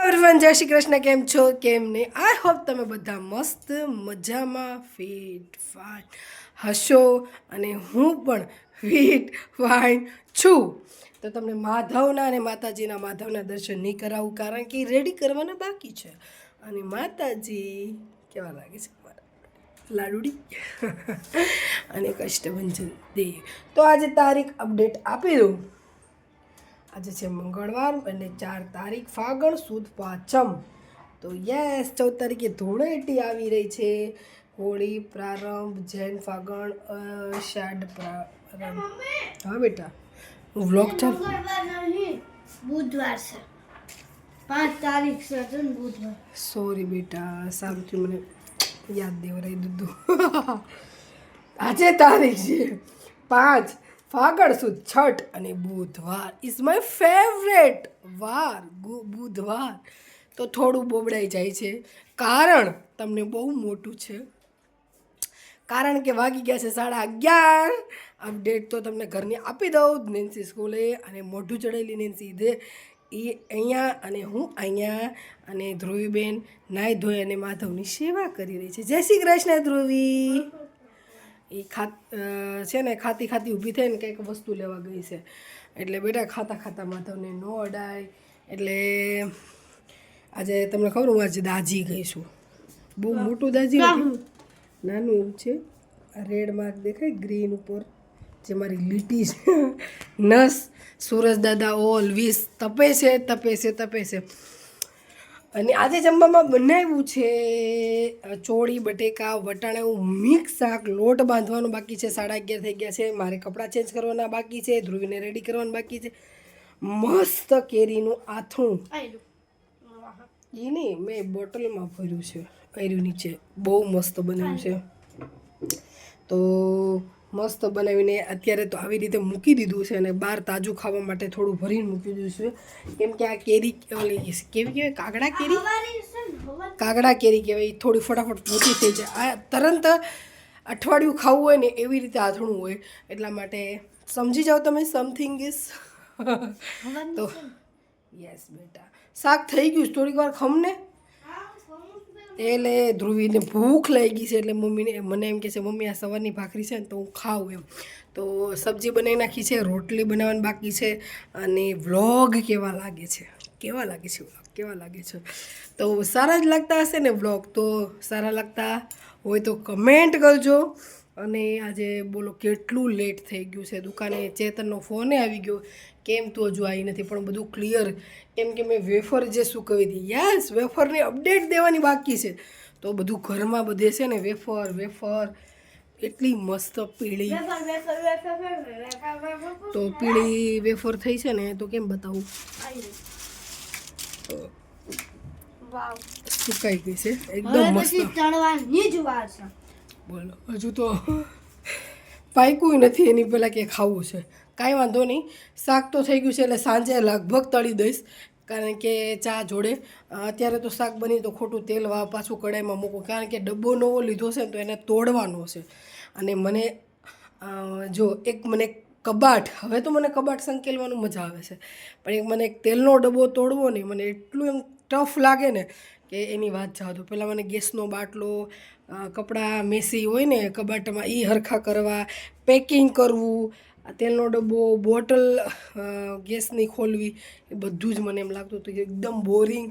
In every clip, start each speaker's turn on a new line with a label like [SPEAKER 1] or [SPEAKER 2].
[SPEAKER 1] Everyone જય શ્રી કૃષ્ણ. કેમ છો? કેમ નહીં? આઈ હોપ તમે બધા મસ્ત મજામાં ફિટ ફાઇન હશો અને હું પણ ફિટ ફાઇન છું. તો તમને માધવના અને માતાજીના દર્શન નહીં કરાવું કારણ કે રેડી કરવાના બાકી છે. અને માતાજી કેવા લાગે છે લાડુડી અને કષ્ટભંજન દેવ. તો આજે તારીખ અપડેટ આપી દઉં. આજે છે મંગળવાર અને 4 તારીખ ફાગણ સુદ પાંચમ. તો યસ 14 તારીખે ધૂળેટી આવી રહી છે. હોળી પ્રારંભ જૈન ફાગણ અષાઢ પ્રારંભ. હા બેટા હું વ્લોગ ચાલુ.
[SPEAKER 2] બુધવાર છે 5 તારીખ છે તો બુધવાર.
[SPEAKER 1] સોરી બેટા સામથી મને યાદ દેવરાઈ દીધું. આજે તારીખ છે 5 ફાગણ સુદ છઠ અને બુધવાર ઇઝ માય ફેવરેટ વાર. બુધવાર તો થોડું બોબડાઈ જાય છે કારણ તમને બહુ મોટું છે. કારણ કે વાગી ગયા છે 11:30. અપડેટ તો તમને ઘરની આપી દઉં. નેન્સી સ્કૂલે અને મોઢું ચડેલી નેન્સી એ અહીંયા અને હું અહીંયા અને ધ્રુવીબેન નાહી ધોઈ અને માધવની સેવા કરી રહી છે. જય શ્રી કૃષ્ણ ધ્રુવી. એ છે ને ખાતી ઊભી થઈને કંઈક વસ્તુ લેવા ગઈ છે એટલે બેટા ખાતા માધવને ન અડાય. એટલે આજે તમને ખબર હું આજે દાજી ગઈ છું. બહુ મોટું દાજી નથી, નાનું એવું છે. રેડ માર્ક દેખાય ગ્રીન ઉપર જે મારી લીટી છે નસ. સુરજ દાદા ઓલવેઝ તપે છે. અને આજે જમવામાં બનાવ્યું છે ચોળી બટેકા વટાણા એવું મિક્સ શાક. લોટ બાંધવાનો બાકી છે. 11:30 થઈ ગયા છે. મારે કપડાં ચેન્જ કરવાના બાકી છે. ધ્રુવીને રેડી કરવાનું બાકી છે. મસ્ત કેરીનું આથણું એ નહીં મેં બોટલમાં ભર્યું છે કર્યું નીચે. બહુ મસ્ત બનાવ્યું છે. તો મસ્ત બનાવીને અત્યારે તો આવી રીતે મૂકી દીધું છે અને બહાર તાજું ખાવા માટે થોડું ભરીને મૂકી દીધું છે. કેમ કે આ કેરી ઓલી કેવી કહેવાય કાગડા કેરી કહેવાય. થોડી ફટાફટ મોટી થઈ જાય. આ તરત અઠવાડિયું ખાવું હોય ને એવી રીતે આથણું હોય. એટલા માટે સમજી જાઓ તમે સમથિંગ ઇઝ તો યસ બેટા શાક થઈ ગયું થોડીક વાર ખમને. એટલે ધ્રુવીને ભૂખ લાગી છે એટલે મમ્મીને મને એમ કહે છે મમ્મી આ સવારની ભાખરી છે ને તો હું ખાઉં એમ. તો સબ્જી બનાવી નાખી છે. રોટલી બનાવવાની બાકી છે. અને વ્લોગ કેવા લાગે છે તો સારા જ લાગતા હશે ને વ્લોગ. તો સારા લાગતા હોય તો કમેન્ટ કરજો. અને આજે બોલો કેટલું લેટ થઈ ગયું છે. દુકાને ચેતનનો ફોને આવી ગયો કેમ તું હજુ આવી નથી, પણ બધું ક્લિયર કેમ કે મેં વેફર જે સૂકવી હતી. યસ વેફરની અપડેટ દેવાની બાકી છે. તો બધું ઘરમાં બધે છે ને વેફર એટલી મસ્ત પીળી તો પીળી વેફર થઈ છે ને તો કેમ બતાવું સુકાઈ ગઈ છે એકદમ મસ્ત. બોલો હજુ તો પાક્યું નથી એની પહેલાં કે ખાવું છે. કાંઈ વાંધો નહીં શાક તો થઈ ગયું છે એટલે સાંજે લગભગ તળી દઈશ કારણ કે ચા જોડે. અત્યારે તો શાક બની તો ખોટું તેલ પાછું કડાઈમાં મૂકું કારણ કે ડબ્બો નવો લીધો છે તો એને તોડવાનો છે. અને મને મને કબાટ હવે તો મને કબાટ સંકેલવાનું મજા આવે છે પણ મને એક તેલનો ડબ્બો તોડવો ને મને એટલું એમ ટફ લાગે ને કે એની વાત જવા દો. પહેલાં મને ગેસનો બાટલો કપડાં મેસી હોય ને કબાટમાં એ હરખા કરવા પેકિંગ કરવું તેલનો ડબ્બો બોટલ ગેસની ખોલવી એ બધું જ મને એમ લાગતું હતું કે એકદમ બોરિંગ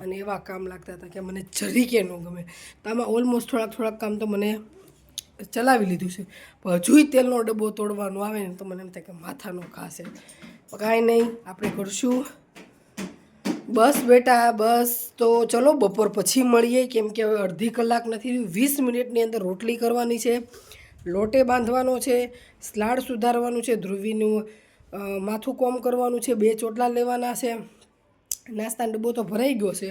[SPEAKER 1] અને એવા કામ લાગતા હતા કે મને જરીકે ન ગમે. તો આમાં ઓલમોસ્ટ થોડાક કામ તો મને ચલાવી લીધું છે પણ હજુય તેલનો ડબ્બો તોડવાનો આવે ને તો મને એમ થાય કે માથાનો ખાશે. કાંઈ નહીં આપણે કરશું. બસ બેટા બસ. તો ચલો બપોર પછી મળીએ કેમ કે હવે અડધી કલાક નથી 20 મિનિટની અંદર રોટલી કરવાની છે. લોટે બાંધવાનો છે. સ્લાડ સુધારવાનું છે. ધ્રુવીનું માથું કોમ કરવાનું છે. 2 ચોટલા લેવાના છે. નાસ્તાનો ડબ્બો તો ભરાઈ ગયો છે.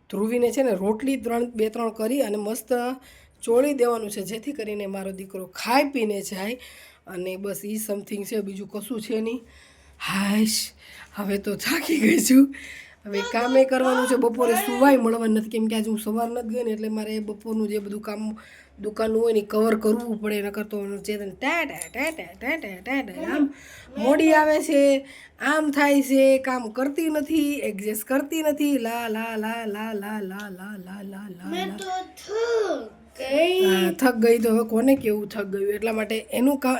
[SPEAKER 1] ધ્રુવીને છે ને રોટલી 2-3 કરી અને મસ્ત ચોળી દેવાનું છે જેથી કરીને મારો દીકરો ખાઈ પીને જાય. અને બસ એ સમથિંગ છે બીજું કશું છે નહીં. હાશ હવે તો થાકી ગઈ છું હવે કામે કરવાનું છે, બપોરે સુવાય મળવાનું નથી, કેમ કે આજે હું સવાર નથી ગઈ ને એટલે મારે બપોરનું જે બધું કામ દુકાનનું હોય ને કવર કરવું પડે. નકર તો ચેતન આમ મોડી આવે છે, આમ થાય છે, કામ કરતી નથી, એડજસ્ટ કરતી નથી, લા લા લા લા લા લા લા લા લા લા
[SPEAKER 2] મેં
[SPEAKER 1] લા.
[SPEAKER 2] તો થક
[SPEAKER 1] થક ગઈ તો હવે કોને કેવું થક ગયું, એટલા માટે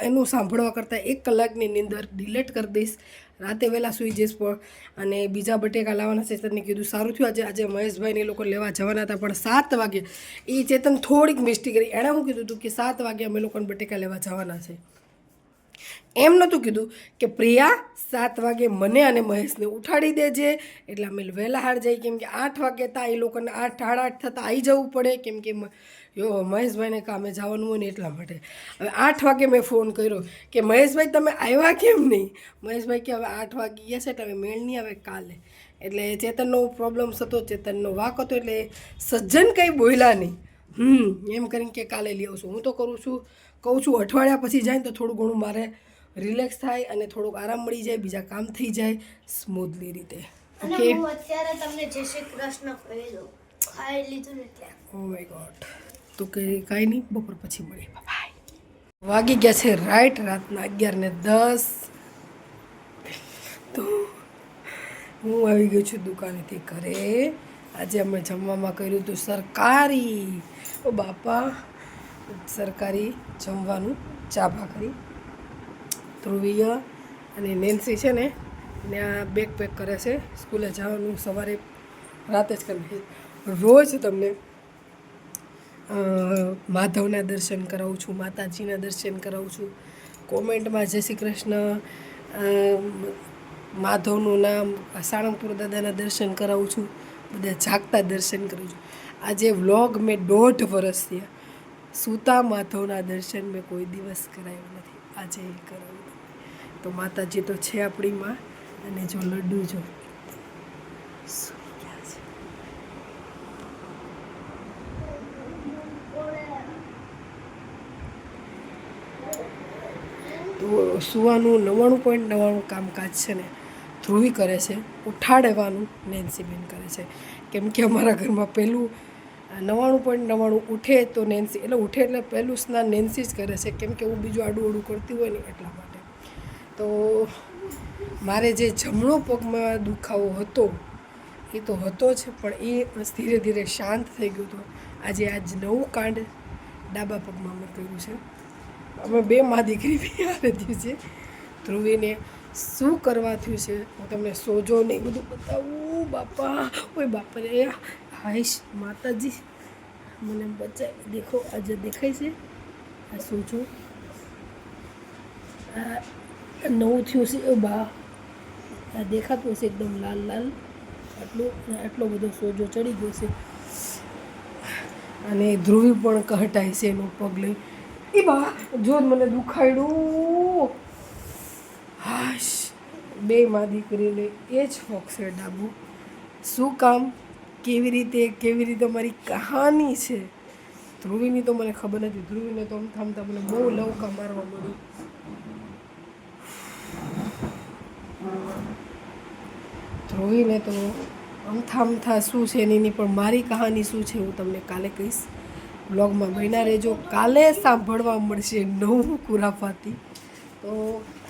[SPEAKER 1] એનું સાંભળવા કરતાં 1 કલાકની નીંદર ડિલેટ કરી દઈશ. રાતે વહેલા સૂઈ જઈશ. અને બીજા બટેકા લાવવાના છે. ચેતનને કીધું સારું થયું આજે મહેશભાઈને એ લોકો લેવા જવાના હતા, પણ 7 વાગે. એ ચેતન થોડીક મિસ્ટેક કરી. એણે શું કીધું હતું કે 7 વાગે અમે લોકોને બટેકા લેવા જવાના છે. એમ નહોતું કીધું કે પ્રિયા 7 વાગે મને અને મહેશને ઉઠાડી દેજે એટલે અમે વહેલા હાર જઈએ, કેમ કે 8 વાગે તા એ લોકોને 8 સાડા 8 થતાં આવી જવું પડે, કેમ કે મહેશભાઈને કામે જવાનું હોય ને એટલા માટે. હવે 8 વાગે મેં ફોન કર્યો કે મહેશભાઈ તમે આવ્યા કેમ નહીં. મહેશભાઈ કે હવે 8 વાગી ગયા છે એટલે હવે મેળ નહીં આવે કાલે. એટલે ચેતનનો પ્રોબ્લેમ હતો, ચેતનનો વાક હતો, એટલે સજ્જન કંઈ બોલ્યા નહીં. એમ કરીને કે કાલે લઈ આવશું. હું તો કહું છું અઠવાડિયા પછી જાય ને તો થોડું ઘણું મારે રિલેક્સ થાય અને થોડુંક આરામ મળી જાય, બીજા કામ થઈ જાય સ્મૂથલી રીતે.
[SPEAKER 2] અને
[SPEAKER 1] ઓકે,
[SPEAKER 2] હું અત્યારે તમને જય શ્રી કૃષ્ણ કહી દઉં. ખાઈ લીધું ને એટલે.
[SPEAKER 1] Oh my God. તો કે કાંઈ નહીં, બપોર પછી મળીએ. બાય. વાગી ગયા છે રાઈટ રાતના 11:10. તો હું આવી ગઈ છું દુકાનેથી ઘરે. આજે અમે જમવામાં કર્યું હતું સરકારી, ઓ બાપા, સરકારી જમવાનું, ચા ભાખરી. ધ્રુવીય અને નેન્સી છે ને ત્યાં બેગ પેક કરે છે, સ્કૂલે જવાનું સવારે રાતે જ કરી. રોજ તમને માધવના દર્શન કરાવું છું, માતાજીના દર્શન કરાવું છું. કોમેન્ટમાં જય શ્રી કૃષ્ણ, માધવનું નામ, સાળંગપુર દાદાના દર્શન કરાવું છું, બધા જાગતા દર્શન કરું છું. આજે વ્લોગ મેં 1.5 વર્ષ થયા, સૂતા માધવના દર્શન મેં કોઈ દિવસ કરાવ્યું નથી, આજે એ કરાવ્યું. તો માતાજી તો છે આપણી માં. અને જો લડ્ડુ જો સૂઈ ગયા છે. તો સુવાનું 99.99 કામકાજ છે ને ધ્રુવી કરે છે, ઉઠાડવાનું નેન્સીબેન કરે છે. કેમ કે અમારા ઘરમાં પહેલું 99.99 ઉઠે તો નેન્સી, એટલે ઉઠે એટલે પહેલું સ્નાન નેન્સી જ કરે છે, કેમ કે હું બીજું આડું આડું કરતી હોય ને એટલા માટે. તો મારે જે જમણો પગમાં દુખાવો હતો એ તો હતો જ, પણ એ ધીરે ધીરે શાંત થઈ ગયું હતું. આજ નવું કાંડ ડાબા પગમાં અમે કર્યું છે. અમે 2 મા દીકરી બી હારે થયું છે. ધ્રુવીને શું કરવા થયું છે હું તમને સોજો ને એ બધું બતાવું. બાપા, ઓય બાપા રે, હાઈશ માતાજી મને બચાવી. દેખો આજે દેખાય છે આ સોજો, આ નવું થયું છે. એ બા આ દેખાતું હશે એકદમ લાલ લાલ, આટલો બધો સોજો ચડી ગયો છે. અને ધ્રુવી પણ કહટાય છે એનો પગ લઈ. એ બા જો મને દુખાડ્યું. હાશ, 2 મા દીકરીને એ જ શોખ છે ડાબુ. શું કામ, કેવી રીતે મારી કહાની છે. ધ્રુવીની તો મને ખબર નથી. ધ્રુવીને તો થામતા મને બહુ લવકા મારવા મળ્યું. ધ્રુવીને તો અમથા શું છે એની પણ મારી કહાની શું છે હું તમને કાલે કહીશ. બ્લોગમાં બન્યા રહેજો, કાલે સાંભળવા મળશે નવું કુરાફાતી. તો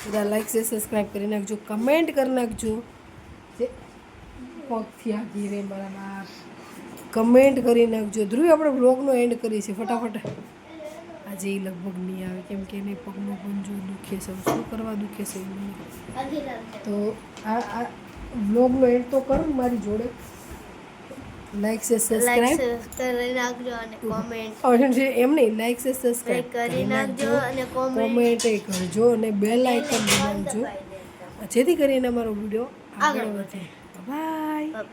[SPEAKER 1] બધા લાઈક છે, સબસ્ક્રાઈબ કરી નાખજો, કમેન્ટ કરી નાખજો. જે પગથી આ ઘીરે મારા બાપ કમેન્ટ કરી નાખજો. ધ્રુવી આપણે બ્લોગનો એન્ડ કરીએ છીએ ફટાફટ. આજે એ લગભગ નહીં આવે, કેમ કે એને પગનો પંજો દુખે છે. શું કરવા દુખે છે તો આ બ્લોગનો એન્ડ તો કર મારી જોડે. લાઈક છે, સબસ્ક્રાઇબ
[SPEAKER 2] કરી નાખજો અને કોમેન્ટ
[SPEAKER 1] એમ નહીં, લાઈક છે, સબસ્ક્રાઇબ
[SPEAKER 2] કરી નાખજો અને
[SPEAKER 1] કોમેન્ટ કરજો અને બેલ આઇકન દબાવજો, જેથી કરીને અમારો વિડીયો આગળ વધે. બાય.